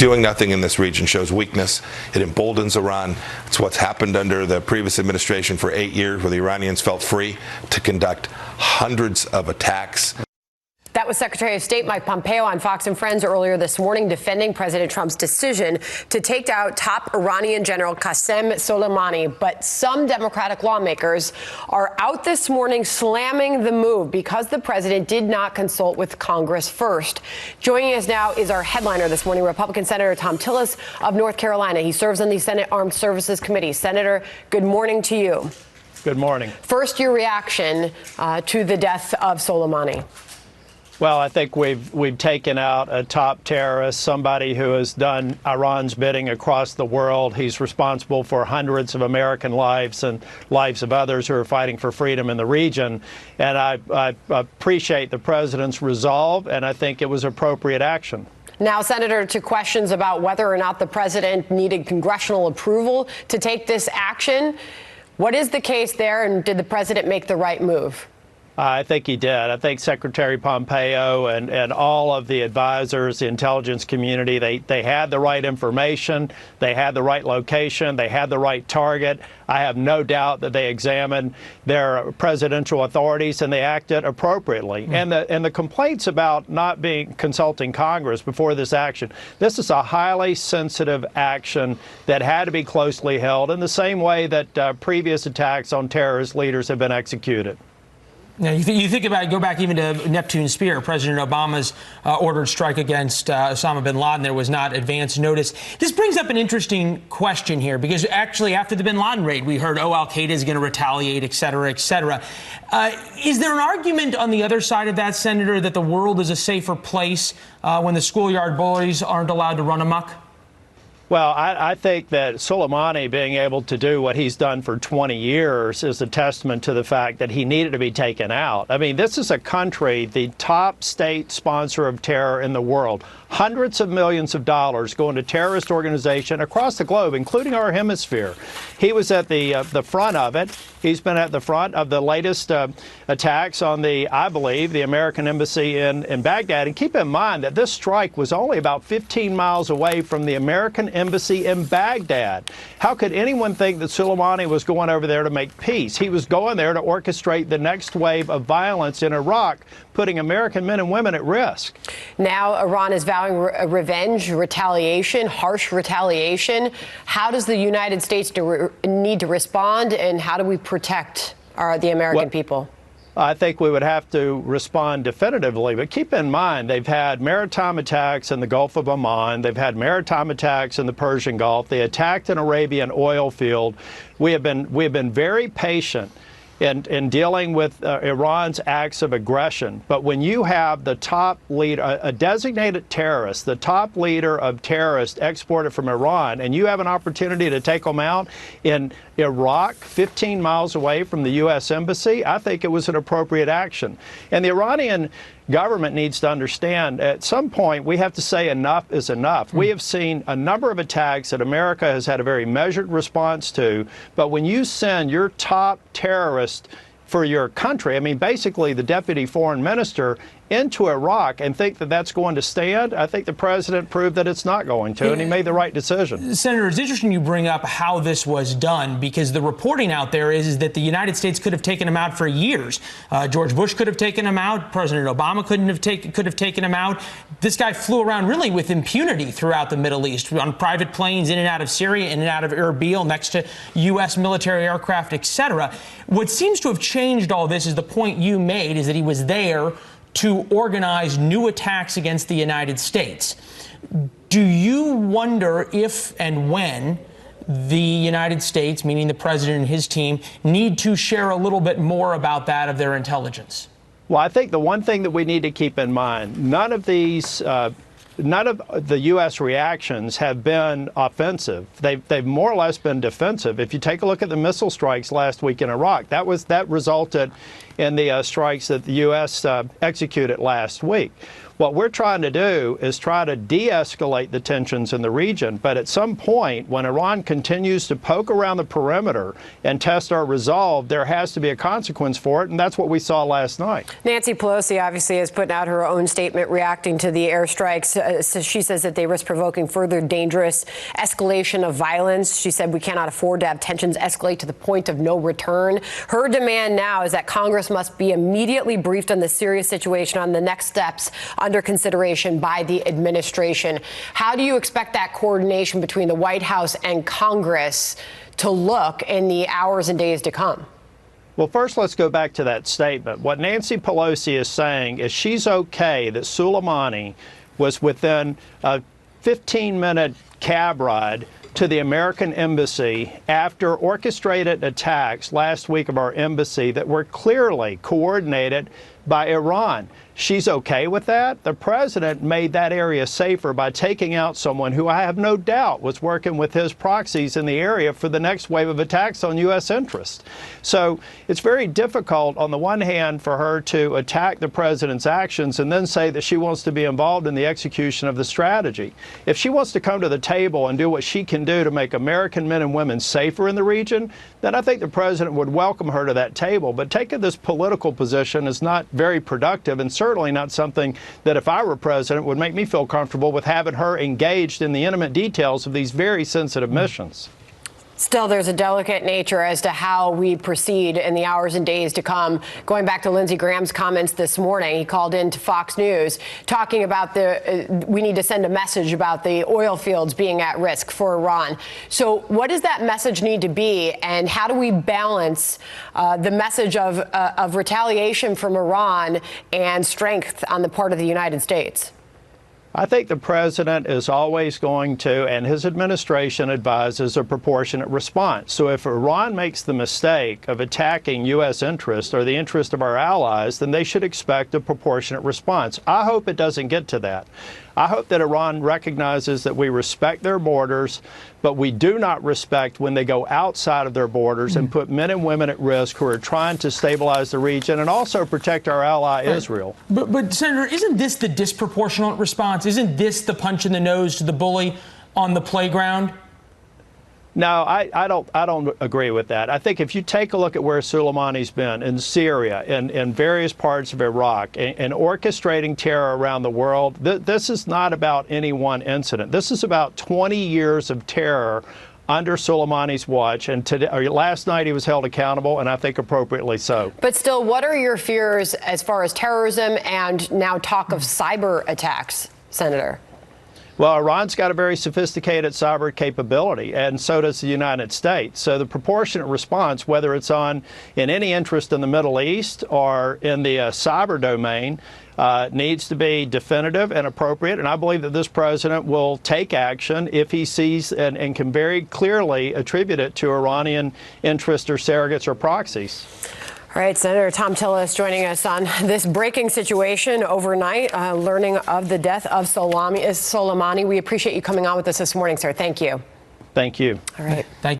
Doing nothing in this region shows weakness. It emboldens Iran. It's what's happened under the previous administration for 8 years, where the Iranians felt free to conduct hundreds of attacks. That was Secretary of State Mike Pompeo on Fox and Friends earlier this morning, defending President Trump's decision to take out top Iranian General Qasem Soleimani. But some Democratic lawmakers are out this morning slamming the move because the president did not consult with Congress first. Joining us now is our headliner this morning, Republican Senator Thom Tillis of North Carolina. He serves on the Senate Armed Services Committee. Senator, good morning to you. Good morning. First, your reaction to the death of Soleimani. Well, I think we've taken out a top terrorist, somebody who has done Iran's bidding across the world. He's responsible for hundreds of American lives and lives of others who are fighting for freedom in the region. And I appreciate the president's resolve, and I think it was appropriate action. Now, Senator, to questions about whether or not the president needed congressional approval to take this action, what is the case there, and did the president make the right move? I think he did. I think Secretary Pompeo and all of the advisors, the intelligence community, they had the right information, they had the right location, they had the right target. I have no doubt that they examined their presidential authorities and they acted appropriately. And the complaints about not consulting Congress before this action, this is a highly sensitive action that had to be closely held in the same way that previous attacks on terrorist leaders have been executed. Now, you think about it, go back even to Neptune Spear. President Obama's ordered strike against Osama bin Laden. There was not advance notice. This brings up an interesting question here, because actually after the bin Laden raid, we heard, oh, al-Qaeda is going to retaliate, et cetera, et cetera. Is there an argument on the other side of that, Senator, that the world is a safer place when the schoolyard bullies aren't allowed to run amok? Well, I think that Suleimani being able to do what he's done for 20 years is a testament to the fact that he needed to be taken out. I mean, this is a country, the top state sponsor of terror in the world. Hundreds of millions of dollars going to terrorist organizations across the globe, including our hemisphere. He was at the front of it. He's been at the front of the latest attacks on I believe, the American embassy in Baghdad. And keep in mind that this strike was only about 15 miles away from the American embassy in Baghdad. How could anyone think that Suleimani was going over there to make peace? He was going there to orchestrate the next wave of violence in Iraq, putting American men and women at risk. Now Iran is vowing revenge, retaliation, harsh retaliation. How does the United States need to respond, and how do we protect the American people? I think we would have to respond definitively, but keep in mind they've had maritime attacks in the Gulf of Oman, they've had maritime attacks in the Persian Gulf, they attacked an Arabian oil field. We have been very patient in dealing with Iran's acts of aggression. But when you have the top leader, a designated terrorist, the top leader of terrorists exported from Iran, and you have an opportunity to take them out in Iraq, 15 miles away from the U.S. Embassy, I think it was an appropriate action. And the Iranian government needs to understand, at some point, we have to say enough is enough. We have seen a number of attacks that America has had a very measured response to, but when you send your top terrorist for your country, I mean, basically the deputy foreign minister, into Iraq and think that that's going to stand, I think the president proved that it's not going to, and he made the right decision. Senator, it's interesting you bring up how this was done, because the reporting out there is that the United States could have taken him out for years. George Bush could have taken him out. President Obama could have taken him out. This guy flew around really with impunity throughout the Middle East, on private planes in and out of Syria, in and out of Erbil, next to U.S. military aircraft, etc. What seems to have changed all this is the point you made, is that he was there to organize new attacks against the United States. Do you wonder if and when the United States, meaning the president and his team, need to share a little bit more about that of their intelligence? Well, I think the one thing that we need to keep in mind, none of the U.S. reactions have been offensive. They've more or less been defensive. If you take a look at the missile strikes last week in Iraq, that resulted in the strikes that the U.S. executed last week. What we're trying to do is try to de-escalate the tensions in the region, but at some point, when Iran continues to poke around the perimeter and test our resolve, there has to be a consequence for it, and that's what we saw last night. Nancy Pelosi obviously has put out her own statement reacting to the airstrikes. She says that they risk provoking further dangerous escalation of violence. She said we cannot afford to have tensions escalate to the point of no return. Her demand now is that Congress must be immediately briefed on the serious situation, on the next steps under consideration by the administration. How do you expect that coordination between the White House and Congress to look in the hours and days to come? Well, first, let's go back to that statement. What Nancy Pelosi is saying is she's okay that Suleimani was within a 15-minute cab ride to the American embassy after orchestrated attacks last week of our embassy that were clearly coordinated by Iran. She's okay with that. The president made that area safer by taking out someone who I have no doubt was working with his proxies in the area for the next wave of attacks on U.S. interests. So it's very difficult, on the one hand, for her to attack the president's actions and then say that she wants to be involved in the execution of the strategy. If she wants to come to the table and do what she can do to make American men and women safer in the region, then I think the president would welcome her to that table. But taking this political position is not very productive, and certainly not something that, if I were president, would make me feel comfortable with having her engaged in the intimate details of these very sensitive missions. Still, there's a delicate nature as to how we proceed in the hours and days to come. Going back to Lindsey Graham's comments this morning, he called into Fox News talking about we need to send a message about the oil fields being at risk for Iran. So what does that message need to be, and how do we balance the message of retaliation from Iran and strength on the part of the United States? I think the president is always going to, and his administration advises, a proportionate response. So if Iran makes the mistake of attacking U.S. interests or the interest of our allies, then they should expect a proportionate response. I hope it doesn't get to that. I hope that Iran recognizes that we respect their borders, but we do not respect when they go outside of their borders and put men and women at risk who are trying to stabilize the region and also protect our ally Israel. But Senator, isn't this the disproportionate response? Isn't this the punch in the nose to the bully on the playground? No, I don't agree with that. I think if you take a look at where Suleimani's been in Syria and in various parts of Iraq and orchestrating terror around the world, this is not about any one incident. This is about 20 years of terror under Suleimani's watch, and last night he was held accountable, and I think appropriately so. But still, what are your fears as far as terrorism and now talk of cyber attacks, Senator? Well, Iran's got a very sophisticated cyber capability, and so does the United States. So the proportionate response, whether it's in any interest in the Middle East or in the cyber domain, needs to be definitive and appropriate. And I believe that this president will take action if he sees and can very clearly attribute it to Iranian interests or surrogates or proxies. All right, Senator Thom Tillis joining us on this breaking situation overnight, learning of the death of Soleimani. We appreciate you coming on with us this morning, sir. Thank you. Thank you. All right. Thank you.